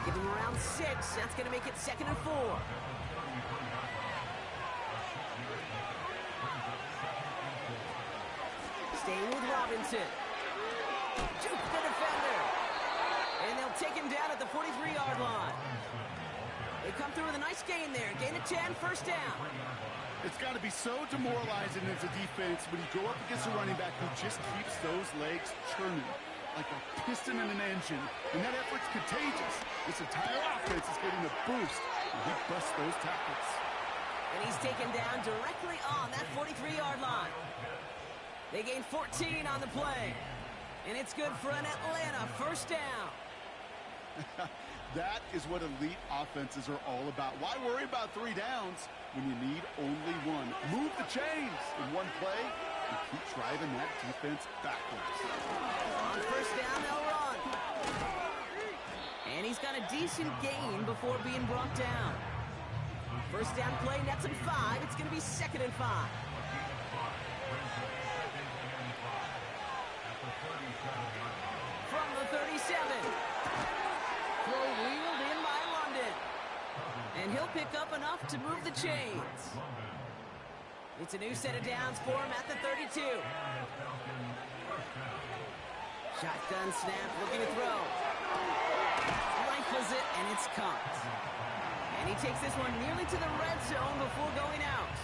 Give him around 6. That's going to make it 2nd and 4. Staying with Robinson. Juke the defender. And they'll take him down at the 43-yard line. They come through with a nice gain there. Gain of 10, 1st down. It's got to be so demoralizing as a defense when you go up against a running back who just keeps those legs churning like a piston in an engine. And that effort's contagious. This entire offense is getting a boost, and he busts those tackles. And he's taken down directly on that 43-yard line. They gain 14 on the play. And it's good for an Atlanta 1st down. That is what elite offenses are all about. Why worry about 3 downs when you need only 1? Move the chains in one play and keep driving that defense backwards. On 1st down, they'll run. And he's got a decent gain before being brought down. 1st down play, nets him 5. It's going to be 2nd and 5. From the 37. Throw wheeled in by London. And he'll pick up enough to move the chains. It's a new set of downs for him at the 32. Shotgun snap, looking to throw. Rifles it, and it's caught. And he takes this one nearly to the red zone before going out.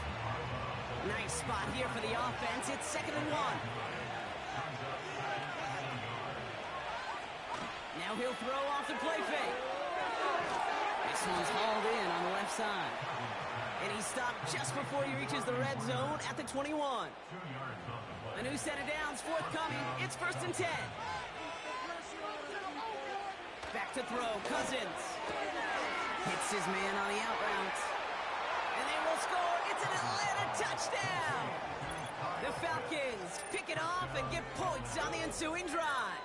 Nice spot here for the offense. It's 2nd and 1. Now he'll throw off the play fake. This one's hauled in on the left side. And he's stopped just before he reaches the red zone at the 21. A new set of downs forthcoming. It's 1st and 10. Back to throw. Cousins. Hits his man on the out route. And they will score. It's an Atlanta touchdown. The Falcons pick it off and get points on the ensuing drive.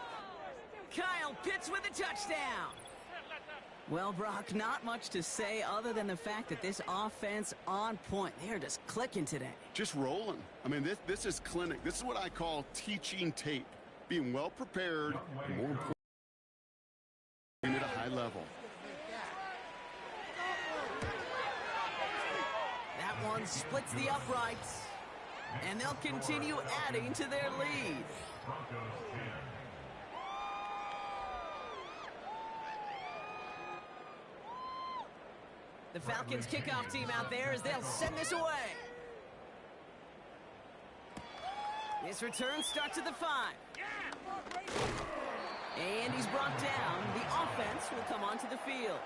Kyle Pitts with a touchdown. Well, Brock, not much to say other than the fact that this offense on point. They are just clicking today. Just rolling. I mean, this is clinic. This is what I call teaching tape. Being well prepared, and more important, at a high level. That one splits the uprights. And they'll continue adding to their lead. The Falcons kickoff team out there as they'll send this away. This return starts at the 5. And he's brought down. The offense will come onto the field.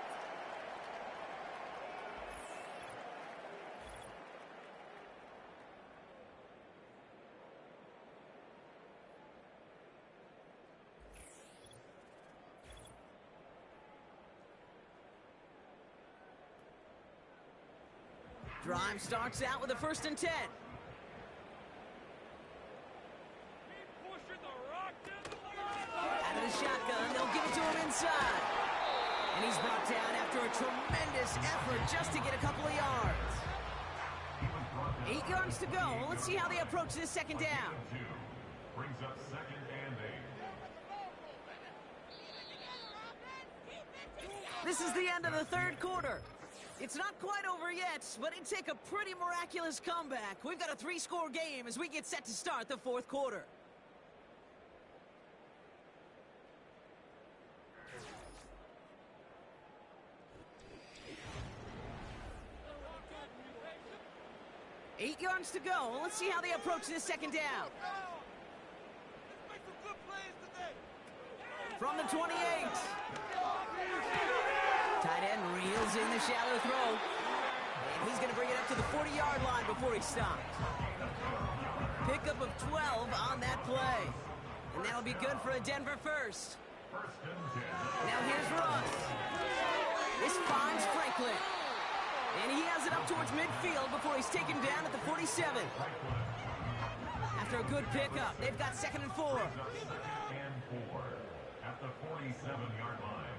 Drive starts out with a 1st and 10. Out of the shotgun, they'll give it to him inside. And he's brought down after a tremendous effort just to get a couple of yards. 8 yards to go. Let's see how they approach this 2nd down. Brings up 2nd and 8. This is the end of the 3rd quarter. It's not quite over yet, but it'd take a pretty miraculous comeback. We've got a 3-score game as we get set to start the 4th quarter. Eight yards seconds to go. Let's see how they approach this second down. From the 28. Tight end reels in the shallow throw. And he's going to bring it up to the 40-yard line before he stops. Pickup of 12 on that play. And that'll be good for a Denver first. Now here's Russ. This finds Franklin. And he has it up towards midfield before he's taken down at the 47. After a good pickup, they've got 2nd and 4. At the 47-yard line.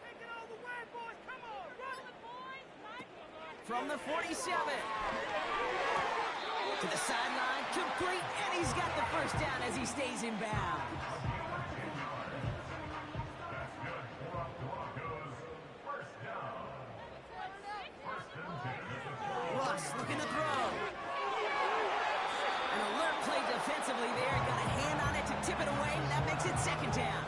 Take it all the way, boys. Come on. Run it, boys. From the 47. To the sideline, complete, and he's got the first down as he stays in bounds. That's good for Broncos. First down. First and 10. Russ looking to throw. An alert play defensively there. Got a hand on it to tip it away, and that makes it 2nd down.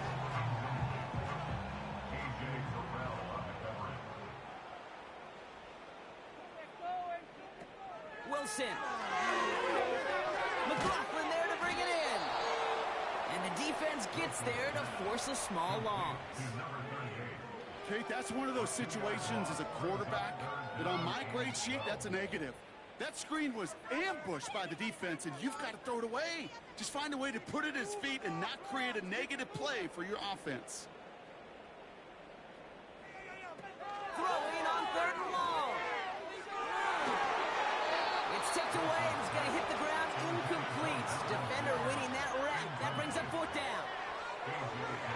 Wilson. McLaughlin there to bring it in. And the defense gets there to force a small loss. Kate, that's one of those situations as a quarterback that on my grade sheet, that's a negative. That screen was ambushed by the defense, and you've got to throw it away. Just find a way to put it at his feet and not create a negative play for your offense. Throwing on 3rd and long. It's tipped away, and it's going to hit the ground incomplete. Defender winning that rep. That brings up 4th down.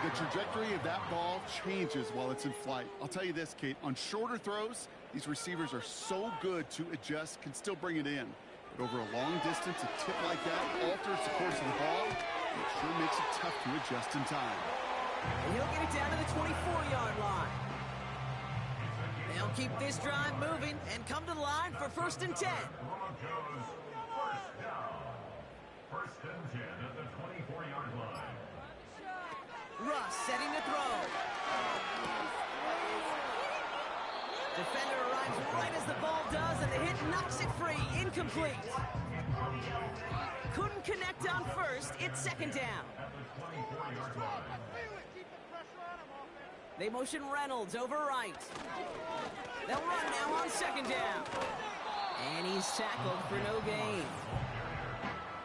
The trajectory of that ball changes while it's in flight. I'll tell you this, Kate, on shorter throws, these receivers are so good to adjust, can still bring it in. But over a long distance, a tip like that alters the course of the ball. It sure makes it tough to adjust in time. And he'll get it down to the 24-yard line. They'll keep this drive moving and come to the line for 1st and 10. Broncos. First down. First and 10 at the 24-yard line. Russ setting to throw. Defender arrives right as the ball does, and the hit knocks it free. Incomplete. Couldn't connect on first. It's 2nd down. At the 24-yard line. They motion Reynolds over right. They'll run now on 2nd down. And he's tackled for no gain.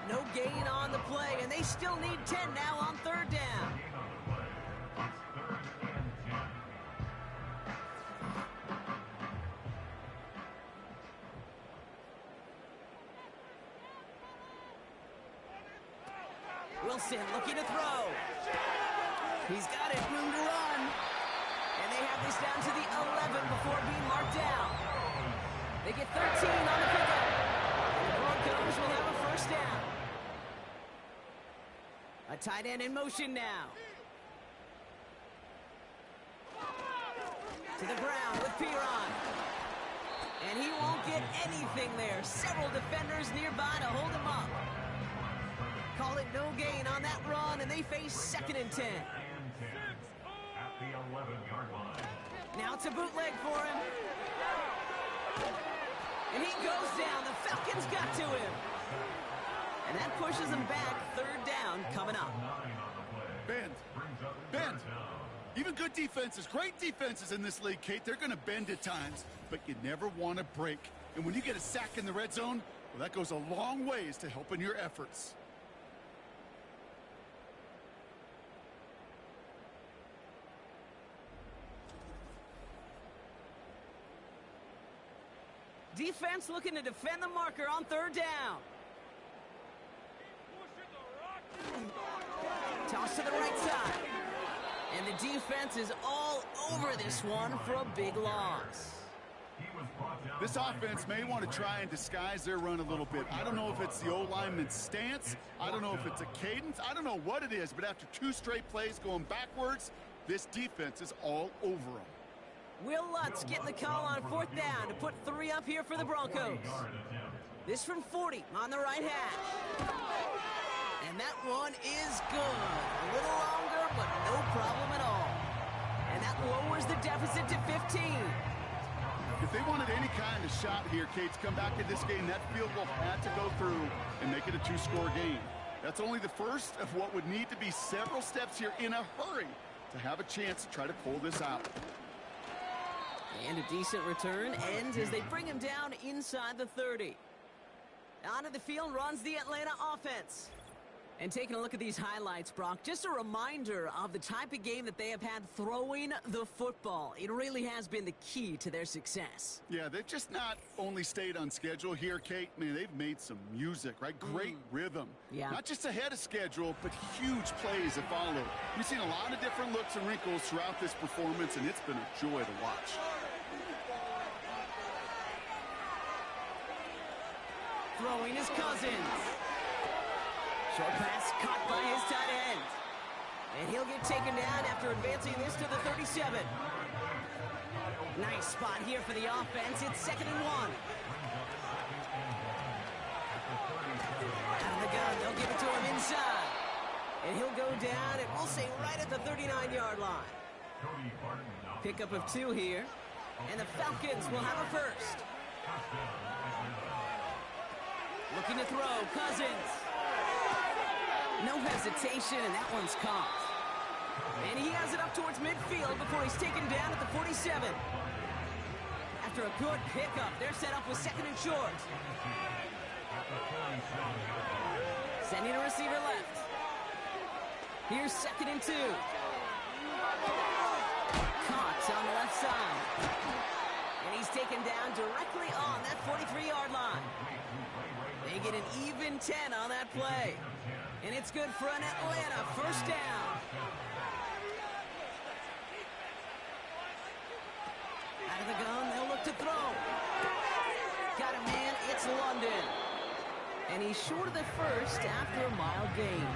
No gain on the play, and they still need 10 now on 3rd down. Wilson looking to throw. He's got it, room to run. And they have this down to the 11 before being marked down. They get 13 on the pickup. And the Broncos will have a 1st down. A tight end in motion now. To the ground with Piron. And he won't get anything there. Several defenders nearby to hold him up. Call it no gain on that run, and they face 2nd and 10. At the 11-yard line. Now it's a bootleg for him. And he goes down. The Falcons got to him. And that pushes him back. 3rd down coming up. Bend. Bend. Even good defenses, great defenses in this league, Kate, they're going to bend at times, but you never want to break. And when you get a sack in the red zone, well, that goes a long ways to helping your efforts. Defense looking to defend the marker on 3rd down. Toss to the right side. And the defense is all over this one for a big loss. This offense may want to try and disguise their run a little bit. I don't know if it's the O-lineman's stance. I don't know if it's a cadence. I don't know what it is, but after 2 straight plays going backwards, this defense is all over them. Will Lutz getting the call on 4th down to put 3 up here for the Broncos. This from 40 on the right hash. And that one is good. A little longer, but no problem at all. And that lowers the deficit to 15. If they wanted any kind of shot here, Kate, to come back in this game, that field goal had to go through and make it a two-score game. That's only the first of what would need to be several steps here in a hurry to have a chance to try to pull this out. And a decent return ends as they bring him down inside the 30. Onto the field runs the Atlanta offense. And taking a look at these highlights, Brock, just a reminder of the type of game that they have had throwing the football. It really has been the key to their success. Yeah, they've just not only stayed on schedule here, Kate. Man, they've made some music, right? Great rhythm. Yeah. Not just ahead of schedule, but huge plays that follow. We've seen a lot of different looks and wrinkles throughout this performance, and it's been a joy to watch. Throwing his Cousins. Short pass caught by his tight end. And he'll get taken down after advancing this to the 37. Nice spot here for the offense. It's 2nd and 1. Out of the gun, they'll give it to him inside. And he'll go down, and we'll say right at the 39-yard line. Pickup of 2 here. And the Falcons will have a first. Looking to throw, Cousins. No hesitation, and that one's caught. And he has it up towards midfield before he's taken down at the 47. After a good pickup, they're set up with 2nd and short. Sending a receiver left. Here's 2nd and 2. Caught on the left side. And he's taken down directly on that 43-yard line. They get an even 10 on that play. And it's good for an Atlanta first down. Out of the gun, they'll look to throw. Got a man, it's London. And he's short of the first after a mild gain.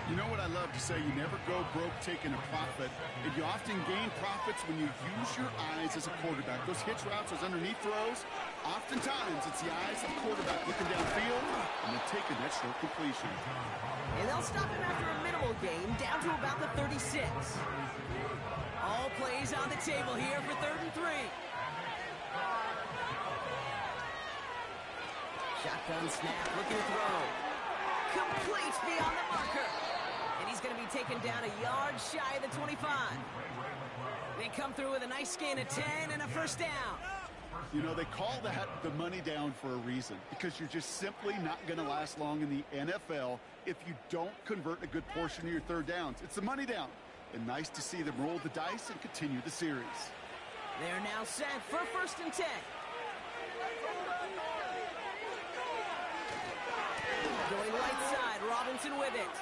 You know what I love to say? You never go broke taking a profit. And you often gain profits when you use your eyes as a quarterback. Those hitch routes, those underneath throws, oftentimes it's the eyes of the quarterback looking downfield and then taking that short completion. And they'll stop him after a minimal gain, down to about the 36. All plays on the table here for 3rd and 3. Shotgun snap, looking to throw. Complete beyond the marker. And he's going to be taken down a yard shy of the 25. They come through with a nice gain of 10 and a first down. You know, they call that the money down for a reason, because you're just simply not going to last long in the NFL if you don't convert a good portion of your third downs. It's the money down. And nice to see them roll the dice and continue the series. They're now set for 1st and 10. Going right side, Robinson with it.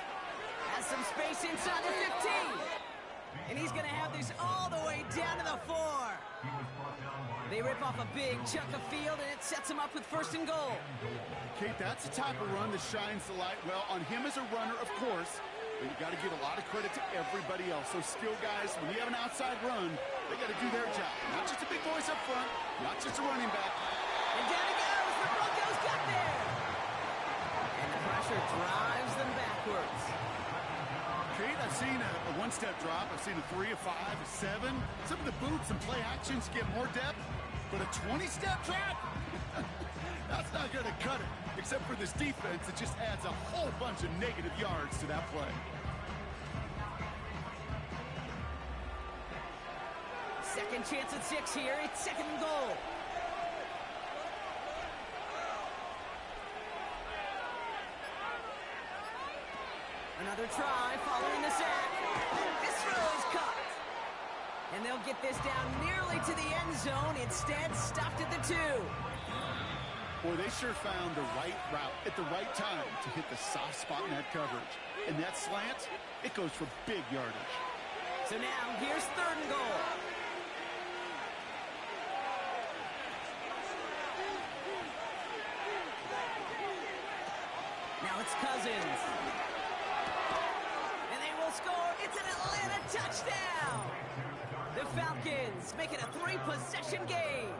Has some space inside the 15. And he's going to have this all the way down to the 4. They rip off a big chunk of field, and it sets him up with 1st and goal. Kate, that's the type of run that shines the light well on him as a runner, of course. But you got to give a lot of credit to everybody else. Those skill guys, when you have an outside run, they got to do their job. Not just a big voice up front, not just a running back. And down he goes. The Broncos got there. And the pressure drives them backwards. Kate, I've seen a one-step drop. I've seen a 3, a 5, a 7. Some of the boots and play actions get more depth. But a 20-step drop? That's not going to cut it. Except for this defense, it just adds a whole bunch of negative yards to that play. Second chance at 6 here. It's 2nd and goal. Another try following the sack. This throw is caught. And they'll get this down nearly to the end zone. Instead, stopped at the 2. Boy, they sure found the right route at the right time to hit the soft spot in that coverage. And that slant, it goes for big yardage. So now, here's 3rd and goal. Now it's Cousins. And they will score. It's an Atlanta touchdown. The Falcons make it a 3-possession game.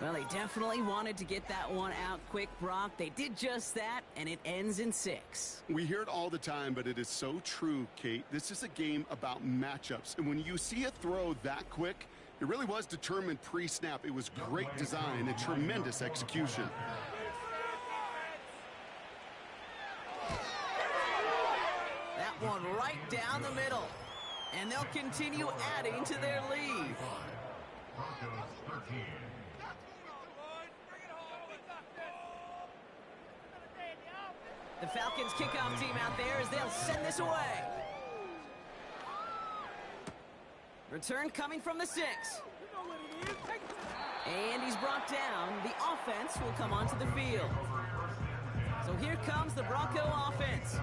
Well, they definitely wanted to get that one out quick, Brock. They did just that, and it ends in 6. We hear it all the time, but it is so true, Kate. This is a game about matchups. And when you see a throw that quick, It really was determined pre-snap. It was great design and tremendous execution. That one right down the middle. And they'll continue adding to their lead. Broncos 13. The Falcons kickoff team out there as they'll send this away. Return coming from the 6. And he's brought down. The offense will come onto the field. So here comes the Bronco offense.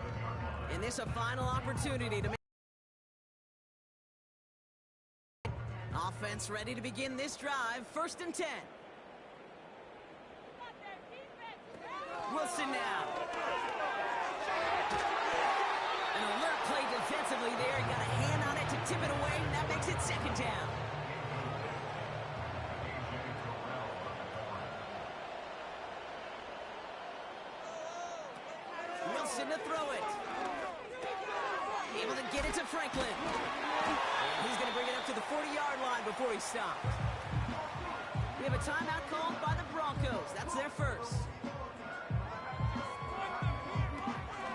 And this a final opportunity to make offense ready to begin this drive. 1st and 10. Wilson now. An alert play defensively there. Got a hand on it to tip it away, and that makes it 2nd down. Wilson to throw it. Able to get it to Franklin. He's going to bring it up to the 40-yard line before he stopped. We have a timeout called by the Broncos. That's their first.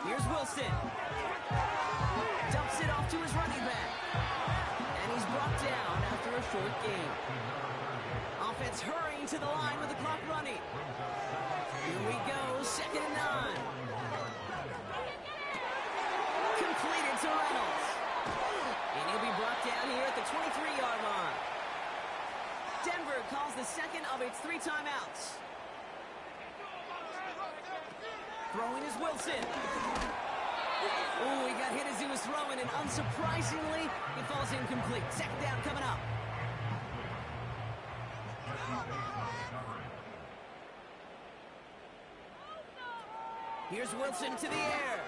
Here's Wilson. Dumps it off to his running back. And he's brought down after a short gain. Offense hurrying to the line with the clock running. Here we go, 2nd and 9. Completed to Reynolds. And he'll be brought down here at the 23-yard line. Denver calls the second of its 3 timeouts. Throwing is Wilson. Oh, he got hit as he was throwing, and unsurprisingly, he falls incomplete. 2nd down coming up. Here's Wilson to the air.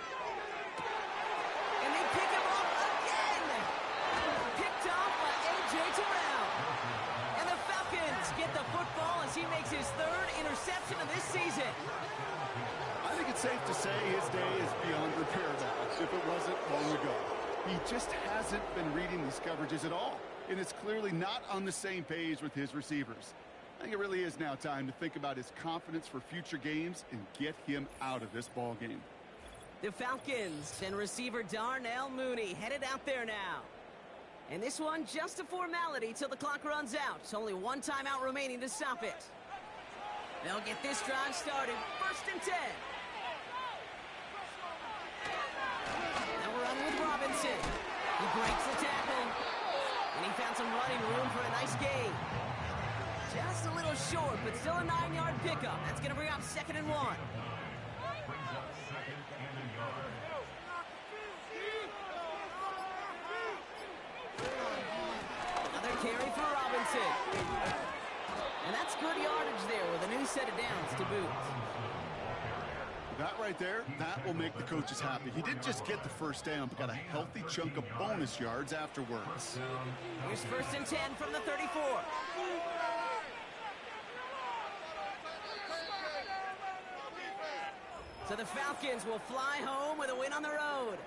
And they pick him up again. Picked off by A.J. Terrell. And the Falcons get the football as he makes his 3rd interception of this season. I think it's safe to say his day is beyond repair now, if it wasn't long ago. He just hasn't been reading these coverages at all, and it's clearly not on the same page with his receivers. I think it really is now time to think about his confidence for future games and get him out of this ball game. The Falcons and receiver Darnell Mooney headed out there now. And this one just a formality till the clock runs out. Only 1 timeout remaining to stop it. They'll get this drive started. 1st and 10. Now we're on with Robinson. He breaks the tackle. And he found some running room for a nice gain. Just a little short, but still a 9-yard pickup. That's going to bring up 2nd and 1. Another carry for Robinson. And that's good yardage there with a new set of downs to boot. That right there, that will make the coaches happy. He didn't just get the 1st down, but got a healthy chunk of bonus yards afterwards. Here's 1st and 10 from the 34. So the Falcons will fly home with a win on the road.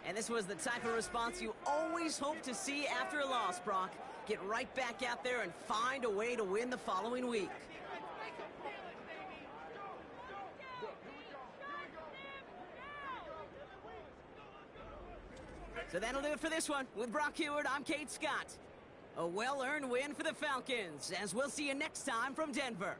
And this was the type of response you always hope to see after a loss, Brock. Get right back out there and find a way to win the following week. So that'll do it for this one. With Brock Heward, I'm Kate Scott. A well-earned win for the Falcons, as we'll see you next time from Denver.